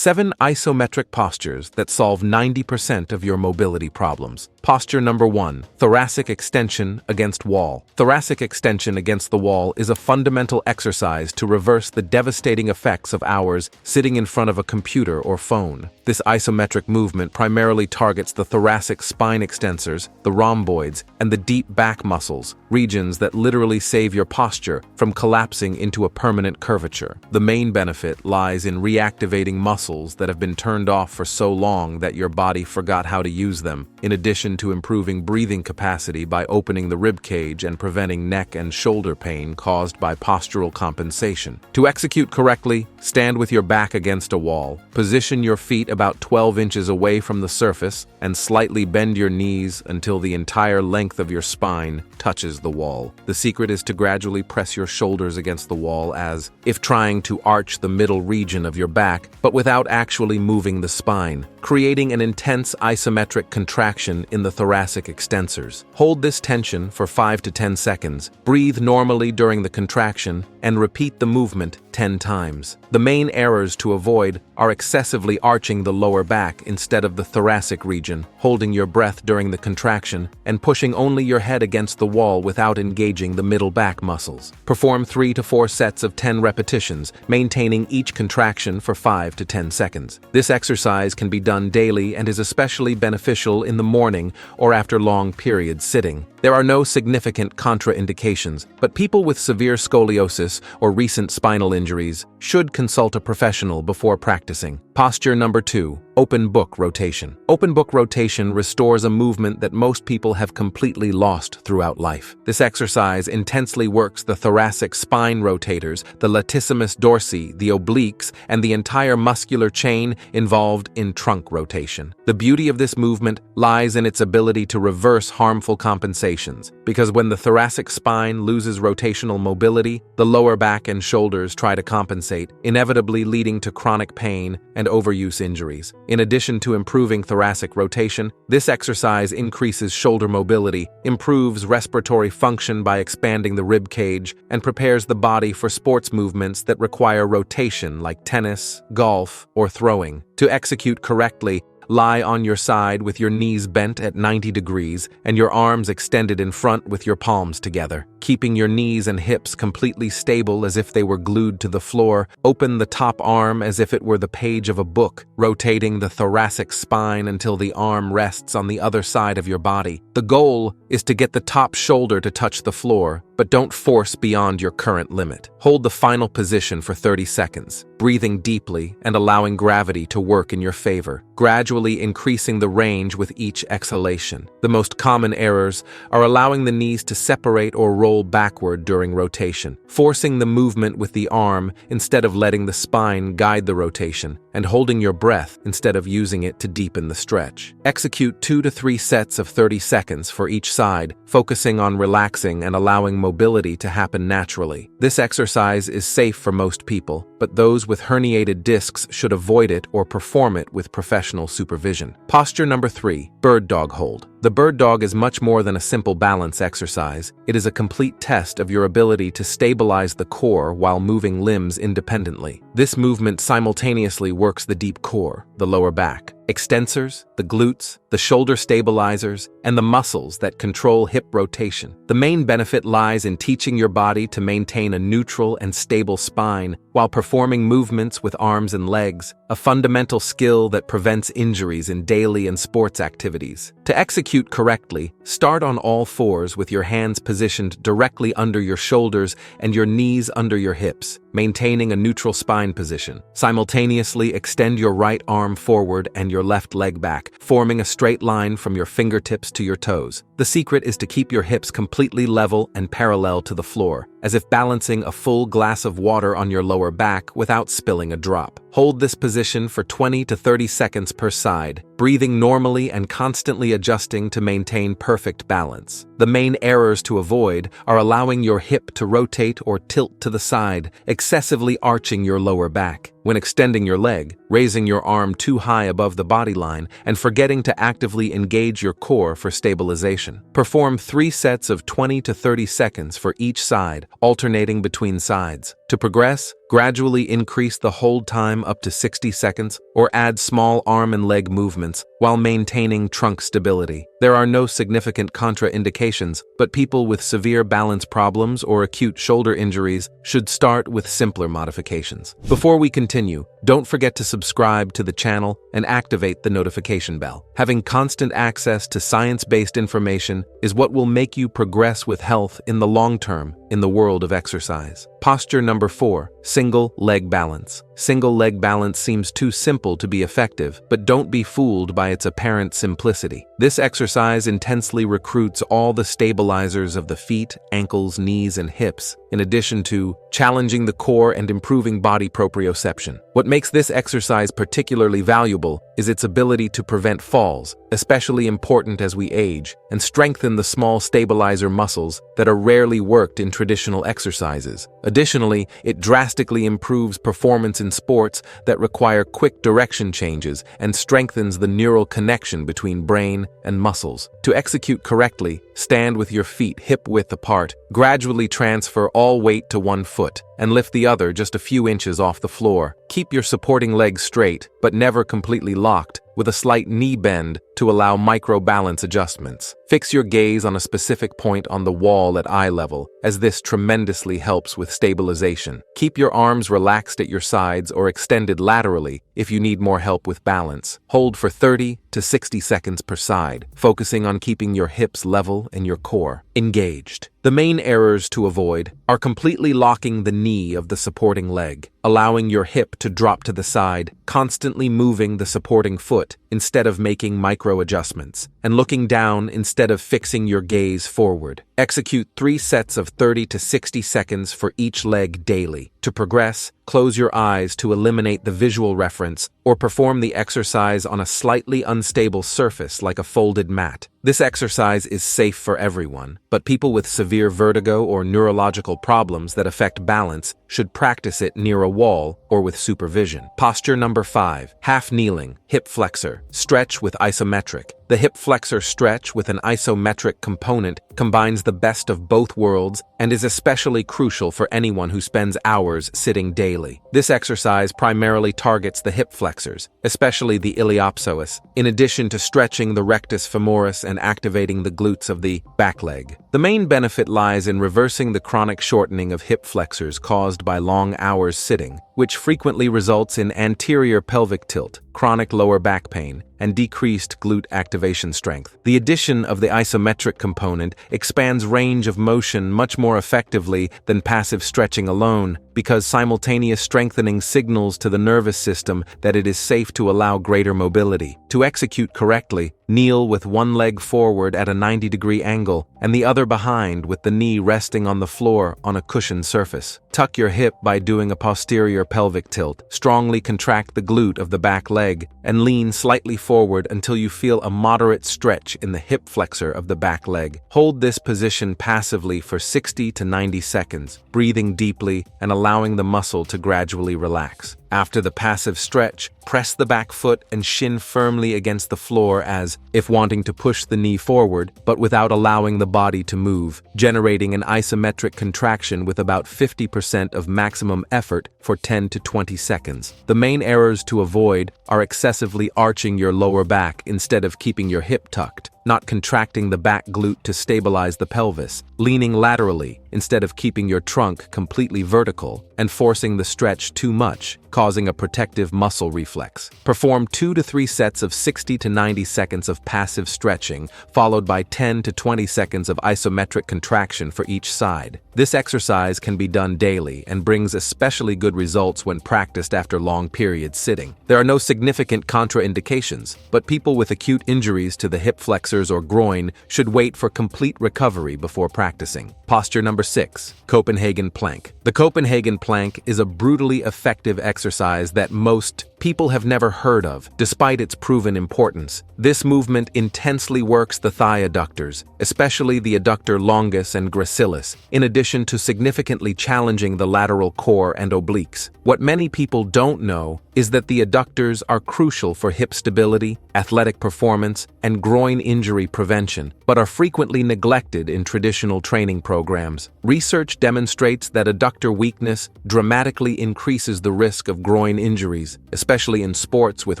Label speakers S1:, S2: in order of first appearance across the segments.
S1: 7 isometric postures that solve 90% of your mobility problems. Posture number 1, thoracic extension against wall. Thoracic extension against the wall is a fundamental exercise to reverse the devastating effects of hours sitting in front of a computer or phone. This isometric movement primarily targets the thoracic spine extensors, the rhomboids, and the deep back muscles, regions that literally save your posture from collapsing into a permanent curvature. The main benefit lies in reactivating muscles that have been turned off for so long that your body forgot how to use them, in addition to improving breathing capacity by opening the rib cage and preventing neck and shoulder pain caused by postural compensation. To execute correctly, stand with your back against a wall, position your feet about 12 inches away from the surface, and slightly bend your knees until the entire length of your spine touches the wall. The secret is to gradually press your shoulders against the wall as if trying to arch the middle region of your back, but without actually moving the spine, creating an intense isometric contraction in the thoracic extensors. Hold this tension for 5 to 10 seconds, breathe normally during the contraction, and repeat the movement 10 times. The main errors to avoid are excessively arching the lower back instead of the thoracic region, holding your breath during the contraction, and pushing only your head against the wall without engaging the middle back muscles. Perform 3 to 4 sets of 10 repetitions, maintaining each contraction for 5 to 10 seconds. This exercise can be done daily and is especially beneficial in the morning or after long periods sitting. There are no significant contraindications, but people with severe scoliosis or recent spinal injuries should consult a professional before practicing. Posture number 2, open book rotation. Open book rotation restores a movement that most people have completely lost throughout life. This exercise intensely works the thoracic spine rotators, the latissimus dorsi, the obliques, and the entire muscular chain involved in trunk rotation. The beauty of this movement lies in its ability to reverse harmful compensations, because when the thoracic spine loses rotational mobility, the lower back and shoulders try to compensate, inevitably leading to chronic pain and overuse injuries. In addition to improving thoracic rotation, this exercise increases shoulder mobility, improves respiratory function by expanding the rib cage, and prepares the body for sports movements that require rotation like tennis, golf, or throwing. To execute correctly, lie on your side with your knees bent at 90 degrees and your arms extended in front with your palms together. Keeping your knees and hips completely stable as if they were glued to the floor, open the top arm as if it were the page of a book, rotating the thoracic spine until the arm rests on the other side of your body. The goal is to get the top shoulder to touch the floor, but don't force beyond your current limit. Hold the final position for 30 seconds, breathing deeply and allowing gravity to work in your favor, gradually increasing the range with each exhalation. The most common errors are allowing the knees to separate or roll backward during rotation, forcing the movement with the arm instead of letting the spine guide the rotation, and holding your breath instead of using it to deepen the stretch. Execute 2 to 3 sets of 30 seconds for each side, focusing on relaxing and allowing mobility to happen naturally. This exercise is safe for most people, but those with herniated discs should avoid it or perform it with professional supervision. Posture number 3, bird dog hold. The bird dog is much more than a simple balance exercise. It is a complete test of your ability to stabilize the core while moving limbs independently. This movement simultaneously works the deep core, the lower back, extensors, the glutes, the shoulder stabilizers, and the muscles that control hip rotation. The main benefit lies in teaching your body to maintain a neutral and stable spine while performing movements with arms and legs, a fundamental skill that prevents injuries in daily and sports activities. To execute correctly, start on all fours with your hands positioned directly under your shoulders and your knees under your hips, maintaining a neutral spine position. Simultaneously extend your right arm forward and your left leg back, forming a straight line from your fingertips to your toes. The secret is to keep your hips completely level and parallel to the floor, as if balancing a full glass of water on your lower back without spilling a drop. Hold this position for 20 to 30 seconds per side, breathing normally and constantly adjusting to maintain perfect balance. The main errors to avoid are allowing your hip to rotate or tilt to the side, excessively arching your lower back. When extending your leg, raising your arm too high above the body line, and forgetting to actively engage your core for stabilization. Perform 3 sets of 20 to 30 seconds for each side, alternating between sides. To progress, gradually increase the hold time up to 60 seconds or add small arm and leg movements while maintaining trunk stability. There are no significant contraindications, but people with severe balance problems or acute shoulder injuries should start with simpler modifications. Before we continue, don't forget to subscribe to the channel and activate the notification bell. Having constant access to science-based information is what will make you progress with health in the long term in the world of exercise. Posture number 4, single leg balance. Single leg balance seems too simple to be effective, but don't be fooled by its apparent simplicity. This exercise intensely recruits all the stabilizers of the feet, ankles, knees, and hips, in addition to challenging the core and improving body proprioception. What makes this exercise particularly valuable is its ability to prevent falls, especially important as we age, and strengthen the small stabilizer muscles that are rarely worked in traditional exercises. Additionally, it drastically improves performance in sports that require quick direction changes and strengthens the neural connection between brain and muscles. To execute correctly, stand with your feet hip-width apart, gradually transfer all weight to one foot, and lift the other just a few inches off the floor. Keep your supporting legs straight, but never completely locked, with a slight knee bend to allow micro-balance adjustments. Fix your gaze on a specific point on the wall at eye level, as this tremendously helps with stabilization. Keep your arms relaxed at your sides or extended laterally if you need more help with balance. Hold for 30 to 60 seconds per side, focusing on keeping your hips level and your core engaged. The main errors to avoid are completely locking the knee of the supporting leg, allowing your hip to drop to the side, constantly moving the supporting foot instead of making micro adjustments, and looking down instead of fixing your gaze forward. Execute 3 sets of 30 to 60 seconds for each leg daily. To progress, close your eyes to eliminate the visual reference or perform the exercise on a slightly unstable surface like a folded mat. This exercise is safe for everyone, but people with severe vertigo or neurological problems that affect balance should practice it near a wall or with supervision. Posture number 5, half kneeling, hip flexor. Stretch with isometric. The hip flexor stretch with an isometric component combines the best of both worlds and is especially crucial for anyone who spends hours sitting daily. This exercise primarily targets the hip flexors, especially the iliopsoas, in addition to stretching the rectus femoris and activating the glutes of the back leg. The main benefit lies in reversing the chronic shortening of hip flexors caused by long hours sitting, which frequently results in anterior pelvic tilt, chronic lower back pain, and decreased glute activation strength. The addition of the isometric component expands range of motion much more effectively than passive stretching alone, because simultaneous strengthening signals to the nervous system that it is safe to allow greater mobility. To execute correctly, kneel with one leg forward at a 90-degree angle and the other behind with the knee resting on the floor on a cushioned surface. Tuck your hip by doing a posterior pelvic tilt. Strongly contract the glute of the back leg and lean slightly forward until you feel a moderate stretch in the hip flexor of the back leg. Hold this position passively for 60 to 90 seconds, breathing deeply and allowing the muscle to gradually relax. After the passive stretch, press the back foot and shin firmly against the floor as if wanting to push the knee forward, but without allowing the body to move, generating an isometric contraction with about 50% of maximum effort for 10 to 20 seconds. The main errors to avoid are excessively arching your lower back instead of keeping your hip tucked, not contracting the back glute to stabilize the pelvis, leaning laterally instead of keeping your trunk completely vertical, and forcing the stretch too much, causing a protective muscle reflex. Perform 2 to 3 sets of 60 to 90 seconds of passive stretching, followed by 10 to 20 seconds of isometric contraction for each side. This exercise can be done daily and brings especially good results when practiced after long periods sitting. There are no significant contraindications, but people with acute injuries to the hip flexors or groin should wait for complete recovery before practicing. Posture number 6, Copenhagen plank. The Copenhagen plank is a brutally effective exercise that most people have never heard of, despite its proven importance. This movement intensely works the thigh adductors, especially the adductor longus and gracilis, in addition to significantly challenging the lateral core and obliques. What many people don't know is that the adductors are crucial for hip stability, athletic performance, and groin injury prevention, but are frequently neglected in traditional training programs. Research demonstrates that adductor weakness dramatically increases the risk of groin injuries, especially in sports with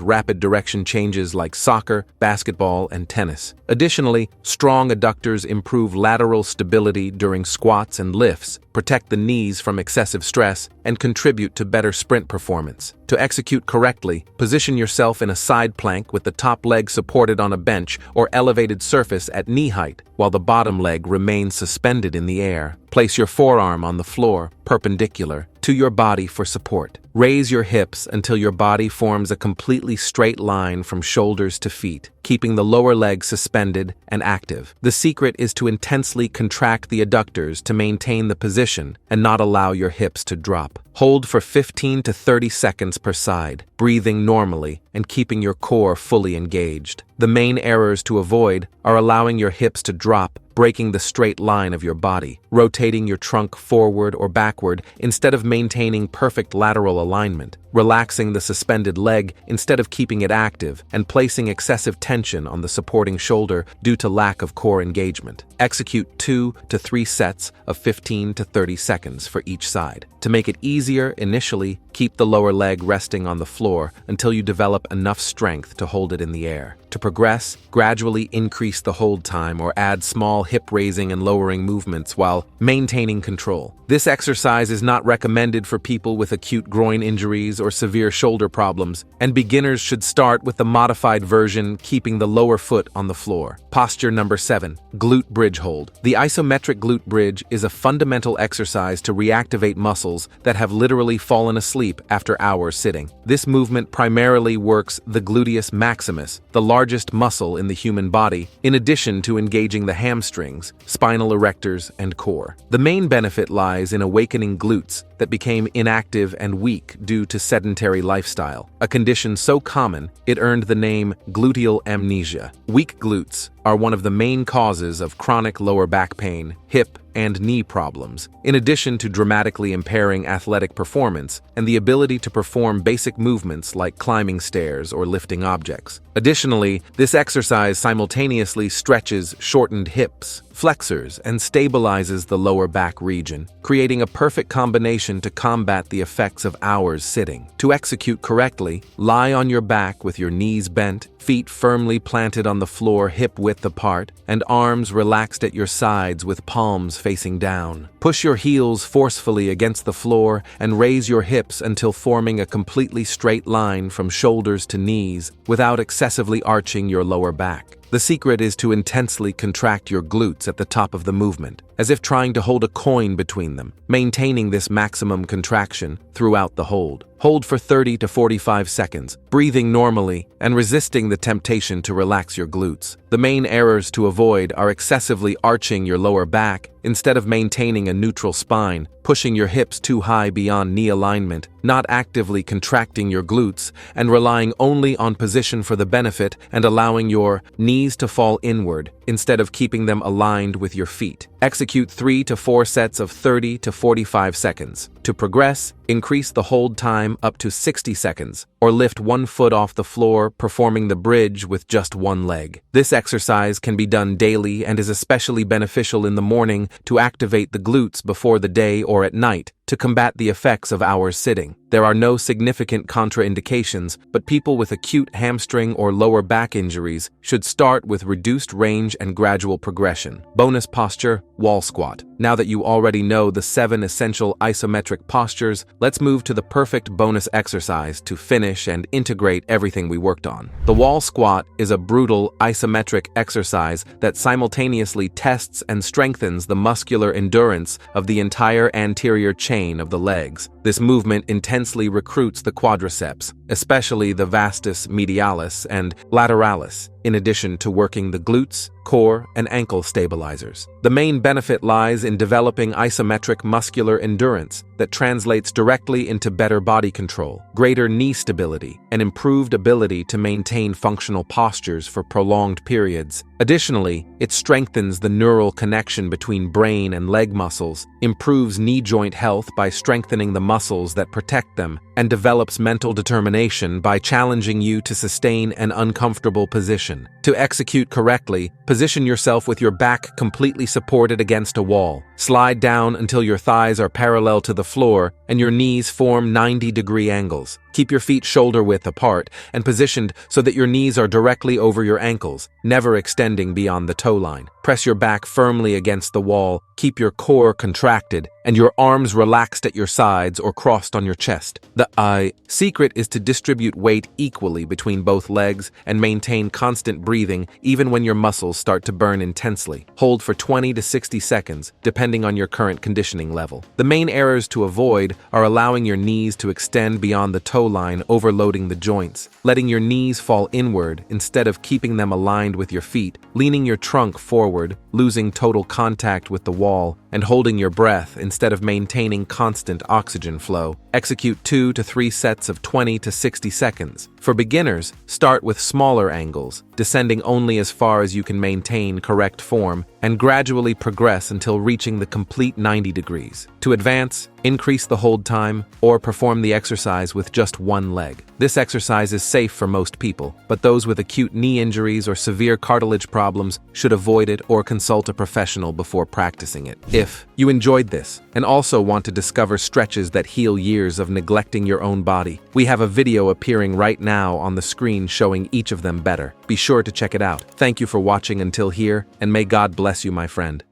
S1: rapid direction changes like soccer, basketball, and tennis. Additionally, strong adductors improve lateral stability during squats and lifts, protect the knees from excessive stress, and contribute to better sprint performance. To execute correctly, position yourself in a side plank with the top leg supported on a bench or elevated surface at knee height, while the bottom leg remains suspended in the air. Place your forearm on the floor, perpendicular to your body for support. Raise your hips until your body forms a completely straight line from shoulders to feet, keeping the lower leg suspended and active. The secret is to intensely contract the adductors to maintain the position and not allow your hips to drop. Hold for 15 to 30 seconds per side, breathing normally and keeping your core fully engaged. The main errors to avoid are allowing your hips to drop, breaking the straight line of your body, rotating your trunk forward or backward instead of maintaining perfect lateral alignment, relaxing the suspended leg instead of keeping it active, and placing excessive tension on the supporting shoulder due to lack of core engagement. Execute 2 to 3 sets of 15 to 30 seconds for each side. To make it easier initially, keep the lower leg resting on the floor until you develop enough strength to hold it in the air. To progress, gradually increase the hold time or add small hip raising and lowering movements while maintaining control. This exercise is not recommended for people with acute groin injuries or severe shoulder problems, and beginners should start with the modified version, keeping the lower foot on the floor. Posture number 7, glute bridge hold. The isometric glute bridge is a fundamental exercise to reactivate muscles that have literally fallen asleep after hours sitting. This movement primarily works the gluteus maximus, the largest muscle in the human body, in addition to engaging the hamstrings, spinal erectors, and core. The main benefit lies in awakening glutes that became inactive and weak due to sedentary lifestyle, a condition so common it earned the name gluteal amnesia. Weak glutes are one of the main causes of chronic lower back pain, hip, and knee problems, in addition to dramatically impairing athletic performance and the ability to perform basic movements like climbing stairs or lifting objects. Additionally, this exercise simultaneously stretches shortened hips, flexors, and stabilizes the lower back region, creating a perfect combination to combat the effects of hours sitting. To execute correctly, lie on your back with your knees bent, feet firmly planted on the floor hip-width apart, and arms relaxed at your sides with palms facing down. Push your heels forcefully against the floor and raise your hips until forming a completely straight line from shoulders to knees without excessively arching your lower back. The secret is to intensely contract your glutes at the top of the movement, as if trying to hold a coin between them, maintaining this maximum contraction throughout the hold. Hold for 30 to 45 seconds, breathing normally and resisting the temptation to relax your glutes. The main errors to avoid are excessively arching your lower back instead of maintaining a neutral spine, pushing your hips too high beyond knee alignment, not actively contracting your glutes, and relying only on position for the benefit and allowing your knees to fall inward instead of keeping them aligned with your feet. Execute 3 to 4 sets of 30 to 45 seconds. To progress, increase the hold time up to 60 seconds, or lift one foot off the floor, performing the bridge with just one leg. This exercise can be done daily and is especially beneficial in the morning to activate the glutes before the day or at night to combat the effects of hours sitting. There are no significant contraindications, but people with acute hamstring or lower back injuries should start with reduced range and gradual progression. Bonus posture, wall squat. Now that you already know the 7 essential isometric postures, let's move to the perfect bonus exercise to finish and integrate everything we worked on. The wall squat is a brutal isometric exercise that simultaneously tests and strengthens the muscular endurance of the entire anterior chain of the legs. This movement intensely recruits the quadriceps, especially the vastus medialis and lateralis, in addition to working the glutes, core, and ankle stabilizers. The main benefit lies in developing isometric muscular endurance that translates directly into better body control, greater knee stability, and improved ability to maintain functional postures for prolonged periods. Additionally, it strengthens the neural connection between brain and leg muscles, improves knee joint health by strengthening the muscles that protect them, and develops mental determination by challenging you to sustain an uncomfortable position. To execute correctly, position yourself with your back completely supported against a wall. Slide down until your thighs are parallel to the floor and your knees form 90-degree angles. Keep your feet shoulder-width apart and positioned so that your knees are directly over your ankles, never extending beyond the toe line. Press your back firmly against the wall, keep your core contracted, and your arms relaxed at your sides or crossed on your chest. The secret is to distribute weight equally between both legs and maintain constant breathing even when your muscles start to burn intensely. Hold for 20 to 60 seconds, depending on your current conditioning level. The main errors to avoid are allowing your knees to extend beyond the toe line, overloading the joints, letting your knees fall inward instead of keeping them aligned with your feet, leaning your trunk forward, losing total contact with the wall, and holding your breath instead of maintaining constant oxygen flow. Execute 2 to 3 sets of 20 to 60 seconds. For beginners, start with smaller angles, descending only as far as you can maintain correct form, and gradually progress until reaching the complete 90 degrees. To advance, increase the hold time, or perform the exercise with just one leg. This exercise is safe for most people, but those with acute knee injuries or severe cartilage problems should avoid it or consult a professional before practicing it. If you enjoyed this and also want to discover stretches that heal years of neglecting your own body, we have a video appearing right now on the screen showing each of them better. Be sure to check it out. Thank you for watching until here, and may God bless you, my friend.